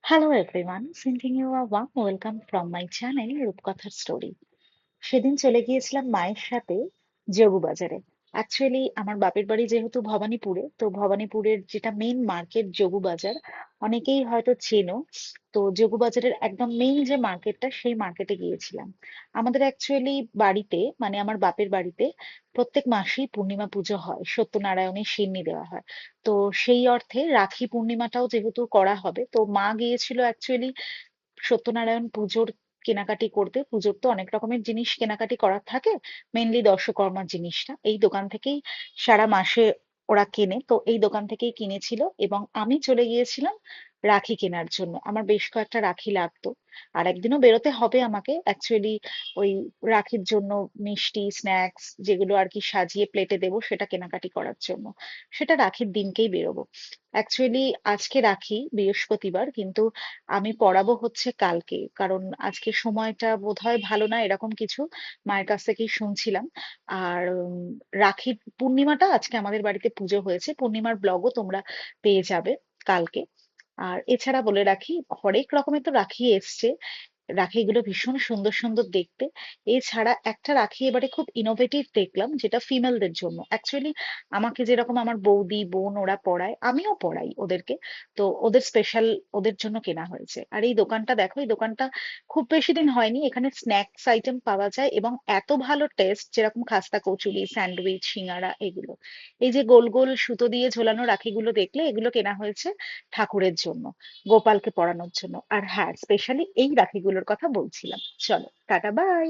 Hello everyone, sending you a warm welcome from my channel রূপকথার story. সেদিন চলে গিয়েছিলাম মায়ের সাথে জবু বাজারে। অ্যাকচুয়ালি আমার বাপের বাড়ি যেহেতু ভবানীপুরে, তো ভবানীপুরের যেটা মেইন মার্কেট জবু বাজার, অনেকেই হয়তো চেনো। তো জবু বাজারের একদম মেইন যে মার্কেটটা, সেই মার্কেটে গিয়েছিলাম। আমাদের অ্যাকচুয়ালি বাড়িতে, মানে আমার বাপের বাড়িতে প্রত্যেক মাসেই পূর্ণিমা পুজো হয়, সত্যনারায়ণের সিন্নি দেওয়া হয়। তো সেই অর্থে রাখি পূর্ণিমাটাও যেহেতু করা হবে, তো মা গিয়েছিল অ্যাকচুয়ালি সত্যনারায়ণ পুজোর কেনাকাটি করতে। পুজোর তো অনেক রকমের জিনিস কেনাকাটি করার থাকে, মেনলি দর্শকর্মার জিনিসটা এই দোকান থেকেই সারা মাসে ওরা কেনে, তো এই দোকান থেকেই কিনেছিল। এবং আমি চলে গিয়েছিলাম রাখি কেনার জন্য, আমার বেশ কয়েকটা রাখি লাগতো। আর একদিনও বেরোতে হবে আমাকে অ্যাকচুয়ালি, ওই রাখির জন্য মিষ্টি স্ন্যাক্স যেগুলো আর কি সাজিয়ে প্লেটে দেবো, সেটা কেনাকাটি করার জন্য। সেটা রাখির দিনকেই বেরোবো। অ্যাকচুয়ালি আজকে রাখি বৃহস্পতিবার, কিন্তু আমি পড়াবো হচ্ছে কালকে, কারণ আজকে সময়টা বোধহয় ভালো না এরকম কিছু মায়ের কাছ থেকেই শুনছিলাম। আর রাখি পূর্ণিমাটা আজকে আমাদের বাড়িতে পুজো হয়েছে, পূর্ণিমার ব্লগও তোমরা পেয়ে যাবে কালকে। আর এছাড়া বলে রাখি, হরেক রকমের তো রাখি এসছে, রাখিগুলো ভীষণ সুন্দর সুন্দর দেখতে। এছাড়া একটা রাখি এবারে খুব ইনোভেটিভ দেখলাম, যেটা ফিমেলদের জন্য। অ্যাকচুয়ালি আমাকে যেরকম আমার বৌদি বোন ওরা পড়ায়, আমিও পড়াই ওদেরকে, তো ওদের স্পেশাল ওদের জন্য কেনা হয়েছে। আর এই দোকানটা দেখো, এই দোকানটা খুব বেশি দিন হয়নি, এখানে স্ন্যাক্স আইটেম পাওয়া যায় এবং এত ভালো টেস্ট, যেরকম খাস্তা কচুরি স্যান্ডউইচ সিঙ্গারা এগুলো। এই যে গোল গোল সুতো দিয়ে ঝোলানো রাখিগুলো দেখলে, এগুলো কেনা হয়েছে ঠাকুরের জন্য, গোপালকে পরানোর জন্য। আর হ্যাঁ, স্পেশালি এই রাখিগুলোর কথা বলছিলাম। চলো টাটা বাই।